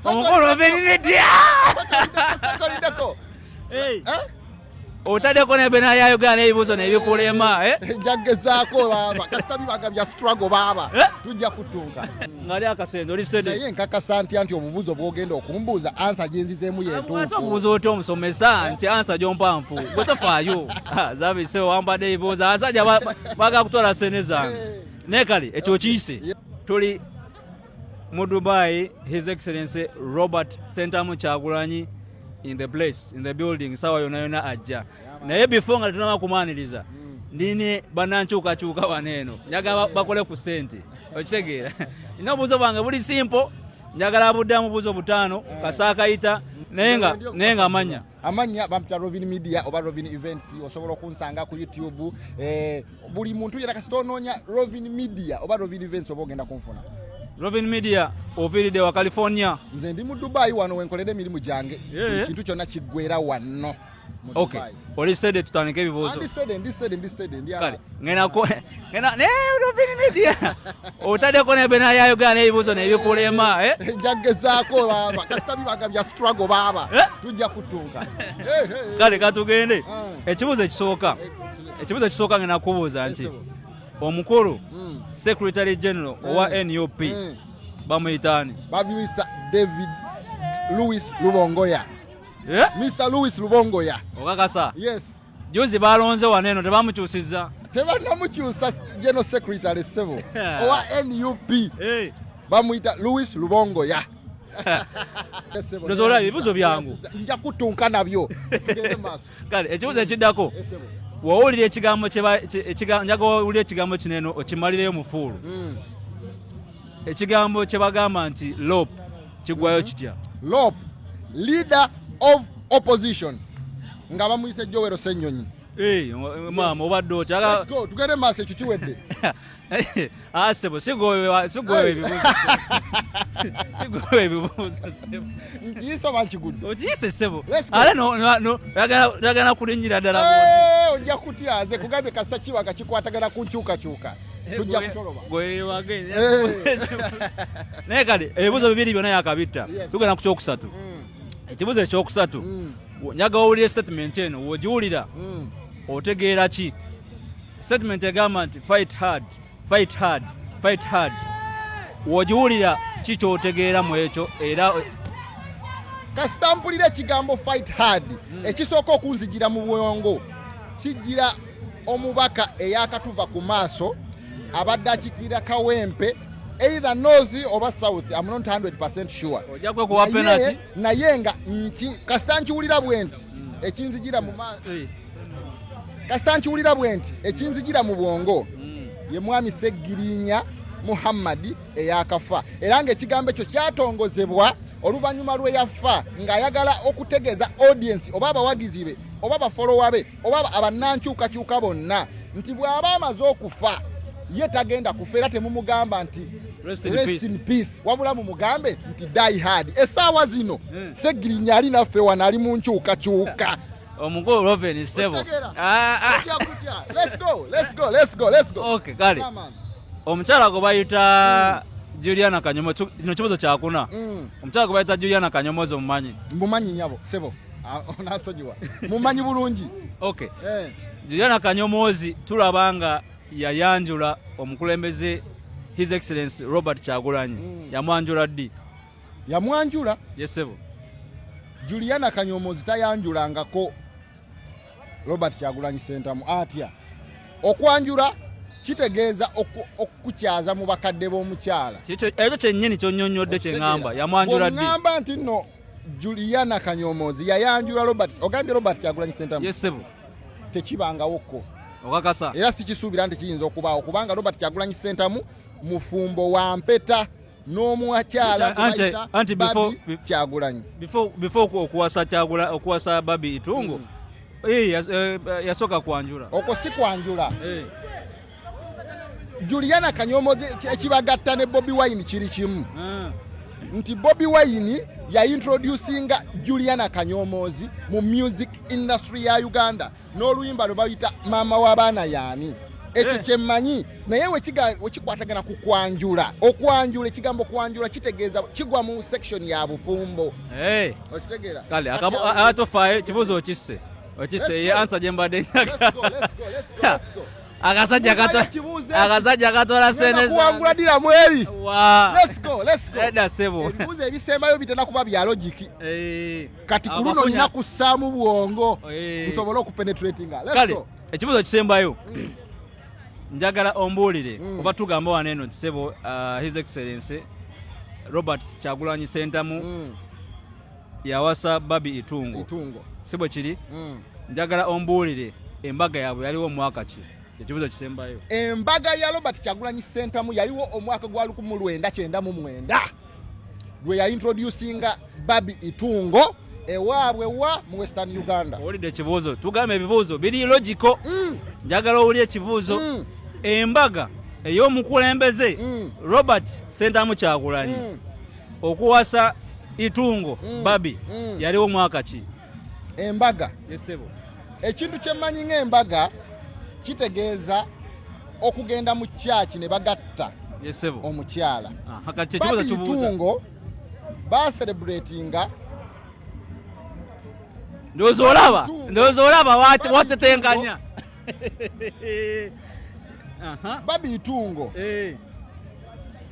Omukulu Rovin Media. Hey. Otadeko ne bena ya Uganda ebibuzo nebikulema Jaggezaako baba kasabi bagabya struggle baba tujja kutunka ngali akasendo oli steady naye nkakasa nti obubuzo bwogenda okumbuuza ansa gyenzizemu yentuufu obubuzo oto omusomesa nti ansa gyompanfu gwe tofaayo zabise wambadde ebibuuzo asajja baga kutwala sene zange naye kale ekyo kiyise tuli mu Dubai His Excellency Robert Sentamu Kyagulanyi in the place, in the building, sawa yona ajja. Naye before nga tunama kumaniriza. Ndine bananchuka waneno. Njagala bakole ku sente. Okitegeera. Ino buzo bange buli simple. Njagala abuddamu buzo butano, kasaka ita nenga amanya. Amanya bampita Rovin Media oba Rovin Events osobola okunsanga ku YouTube. Buli muntu yera kasitononya Rovin Media oba Rovin Events oba ogenda kunfuna. Rovin Media oviridde wa California. Nze ndi mu Dubai wano wenkolera emirimu gyange. Kintu kyonna kiggwera wano. Okay. Oli steady tutandike ebibuuzo. Ndi steady. Kale, ngena ne Rovin Media. Otadeko ne bena ya Uganda ebibuuzo nebikulema Jaggezaako baba kasabi bagabya struggle baba tujja kutunka. Kale katugende. Ekibuuzo ekisooka ngena kubuuza nti omukulu Secretary General owa NUP bamuyitani babiyisa David Louis Lubongoya. Mr. Louis Lubongoya. Okakasa. Yes. Juzi balonze waneno tebamukyusiza. Tebannamukyusa General Secretary Sebo owa NUP. Bamuyita Louis Lubongoya. Ndozola ebibuzo byangu. Nja kutunka nabyo. Kale ekibuzo ekiddako. Wawulira ekigambo njagawulira ekigambo kineno okimalireyo mufuulu. Ekigambo kye bagamba nti LOP kigwayo kitya? LOP, Leader of Opposition. Nga bamuyise Joel Ssenyonyi. Mama obadde otya? Let's go, tugende maaso ekyo kiwedde. Sebo sigowe ebibuuzo sebo. Nkiyisa bakigudde. Okiyise sebo. Ale yagana kulinnyira ddala ojja kutya nze kugambye kasita kiwaga kikwatagana ku nkyukakyuka. Tujja kutoloba. Gwe wagende. Naye kale ebibuuzo bibiri byonna yakabitta. Tugenda ku kyokusatu. Ekibuuzo ekyokusatu. Njagala owulire statement eno wogiwulira. Otegeera ki? Statement egamba nti fight hard. Wogiwulira ki kyotegeera mu ekyo era kasita mpulira ekigambo fight hard ekisooka okunzigira mu bwongo kijira omubaka eyakatuva ku maaso abadde akikirira kawempe either north oba south. I'm not 100% sure. Ojja kuwa penalty naye nga kasita nkiwulira bwenti ekinzigira mu kasita nkiwulira bwenti ekinzigira mu bwongo ye mwami Seggirinya Muhammad eyakafa era ng'ekigambo ekyo kyatongozebwa oluvannyuma lwe yafa ng'ayagala okutegeeza audience oba abawagizi be oba abafolowa be oba abannankyukakyuka bonna nti bw'aba amaze okufa ye tagenda kufa era temumugamba nti rest in peace wabula mumugambe nti die hard. Essaawa zino Seggirinya ali naffe wano ali mu nkyukakyuka. Omukulu Rovin Sebo. Let's go. Okay, kale. Omukyala gwe bayita Juliana Kanyomo kino kibuzo kyakuna. Omukyala gwe bayita Juliana Kanyomozi omumanyi? Mumanyi nyabo Sebo. Onasonyiwa. Mumanyi bulungi. Okay. Juliana Kanyomozi tulabanga yayanjula omukulembeze His Excellency Robert Kyagulanyi. Yamwanjula ddi? Yamwanjula? Yes Sebo. Juliana Kanyomozi tayanjulangako Robert Kyagulanyi Sentamu atya. Okwanjula kitegeeza okukyaza mu bakadde b'omukyala. Ekyo kyennyini kyonnyonnyodde kye ŋŋamba yamwanjula ddi? Ŋŋamba nti nno Juliana Kanyomozi yayanjula ogambye Robert Kyagulanyi Sentamu. Yes Sebo. Tekibangawokko. Okakasa. Era sikisuubira nti kiyinza okubaawo kubanga Robert Kyagulanyi Sentamu mufumbo wa mpeta n'omukyala anti Kyagulanyi. Before okuwasa Babi Itungo. Yasoka kwanjula. Okwo si kwanjula. Juliana Kanyomozi ekibagatta ne Bobi Wine kiri kimu. Nti Bobi Wine ya introducinga Juliana Kanyomozi mu music industry ya Uganda n'oluyimba lwe bayita mama w'abaana yaani. ekyo kyemmanyi naye wekikwatagana ku kwanjula okwanjula ekigambo kwanjula kitegeeza kigwa mu section ya bufumbo okitegeera kale atofaayo kibuuzo okisse ye answer gye mbadde akasajja katola seneza kuwangula diramu eri let's go edda sebo ebibuuzo ebisembayo bitana kuba bya logic kati ku luno nina kussaamu bwongo nsobole okupenetratinga let's go ekibuuzo kisembayo njagala ombuulire oba tugamba wano eno kisebo his excellency Robert Kyagulanyi Ssentamu yawasa Babi Itungo sibwe kiri njagala ombuulire embaga yaabwe yaliwo omwaka ki ekibuuzo kisembayo embaga ya Robert Kyagulanyi Ssentamu yaliwo omwaka gwa 1999 lwe yaintroducinga Babi Itungo ewaabwe wa mu Western Uganda. Owulidde ekibuuzo tugambe ebibuuzo biri logical njagala owulire ekibuuzo embaga ey'omukulembeze Robert Ssentamu Kyagulanyi okuwasa Itungo Babi yaliwo mwaka ki embaga yesebo ekintu kyemmanyi ng'embaga kitegeeza okugenda mu church ne bagatta yesebo omukyala hakati ekibuuzo kibuuza Itungo celebratinga ndowooza olaba watetenkanya Babi Itungo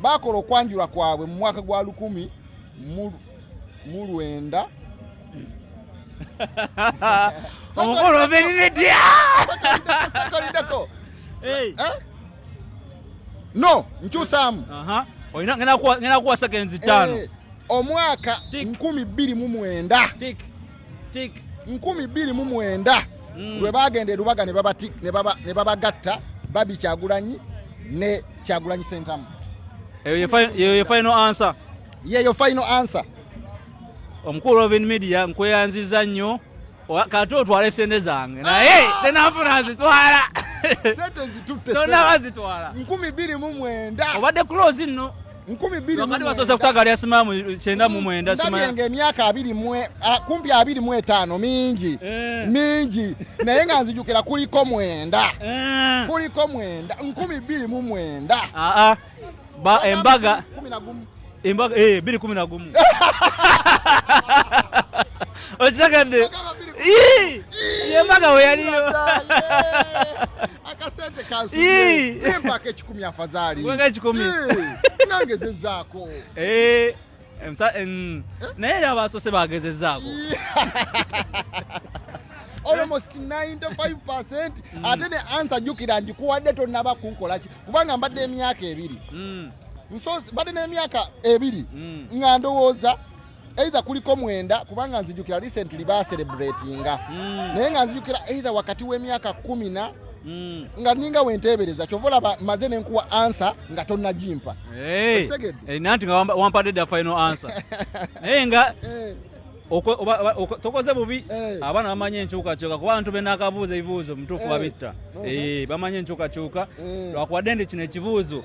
bakola okwanjula kwabwe mu mwaka gwa 1900 omukulu obeeredya no nkyusaamu ngena kuwa seconds 5 omwaka 2009 lwe bagenda erubaga ne babagatta Babi Kyagulanyi ne Kyagulanyi Ssentamu. Eyo final answer. Yeyo final answer. Omukulu wa media nkweyanziza nnyo kati otwale sente zange naye tenafuna zitwala sente zitutte tonabazitwala 2009 obadde close nno 2009 kati wasoose kutagalya simamu 99 simamu emyaka 20 kumpi 25 mingi naye nga nzijukira kuliko 9 2009 embaga 2011 okitegedde embaga we yaliyo akasente kansi empaka 10 afadhali wenga 10 nangezezaako naye abasoose bagezezzaako almost 95% ate ne answer jukira njikuwadde tonnaba kunkolaki kubanga mbadde emyaka 2 badde n'emyaka 2 nga ndowooza either kuliko 9 kubanga nzijukira recently celebratinga naye nga nzijukira either wakati w'emyaka 10 nga ninga wentebereza kyovola maze nenkuwa answer nga tonnagimpa nanti nga wampadde da final answer naye nga tokoze bubi abaana bamanye enkyukakyuka kuba abantu benakabuuza ebibuuzo mutuufu babitta bamanye enkyukakyuka lwakuwadde ndi kino ekibuuzo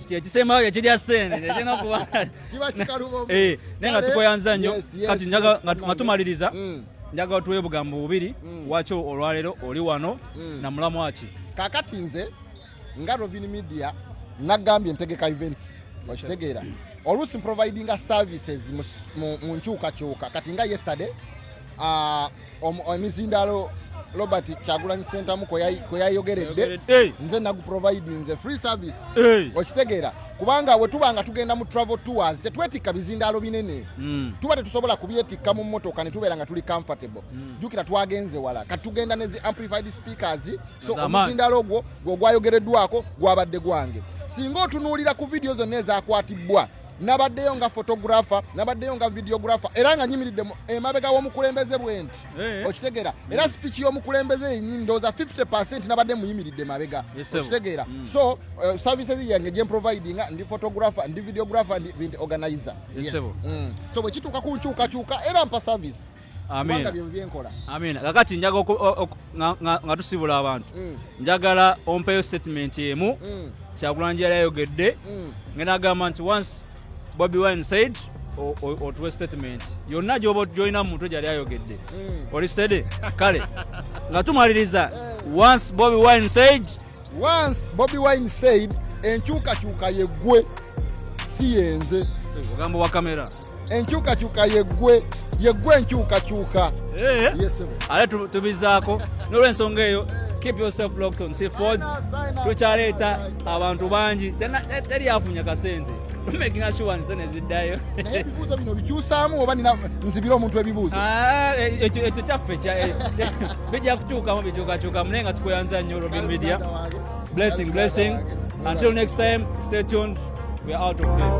kyekisembayo ekirya ssente kyekirina kuba naye nga tukweyanza nnyo kati nga tumaliriza njagala tuwe bugambo bubiri wakyo olwaleero oli wano na mulamu waki kakati nze nga Rovin Media nagambye ntegeka events wakitegeera oluusi providing services mu nkyukakyuka kati nga yesterday emizindalo Robert Kyagulanyi Ssentamu ko yayogeredde nze nagu providing nze free service okitegeera kubanga we tubanga tugenda mu travel tours tetwetikka bizindalo binene tuba tetusobola kubyetikka mu mmotoka ne tubeera nga tuli comfortable jukira twagenze wala kati tugenda nezi amplified speakers so omuzindalo ogwo gwayogereddwako gwabadde gwange singa otunuulira ku video zonna ezakwatibwa nabaddeyo nga photographer nabaddeyo nga videographer era nga nyimiridde emabega w'omukulembeze bwenti okitegeera era speech y'omukulembeze ndowooza 50% nabadde muyimiridde mabega okitegeera so services yange gye providinga ndi photographer ndi videographer ndi event organizer so bwe kituuka ku nkyukakyuka era mpa service amina kakati njaga nga tusibula abantu njagala ompeyo statement emu Kyagulanyi yali ayogedde ngena agamba nti once Bobi Wine said otuwe statement yonna gy'olina muntu gyali ayogedde oli steady kale nga tumaliriza once Bobi Wine said Once Bobby Wine said enkyukakyuka yeggwe si yenze. Ogambo wa kamera. Enkyukakyuka yeggwe enkyukakyuka. Yes. Ale tubizaako n'olwensonga eyo keep yourself locked on Safe Pods. Tukyaleeta abantu bangi teri afunya kasente. Making sure nsene ziddayo. Naye ebibuuzo bino bikyusaamu oba nzibira omuntu ebibuuzo? Ekyo kyaffe bijja kukyukamu bikyukakyukamu naye nga tukuyanza nnyo Robin Media. Blessing. Until next time, stay tuned. We are out of here.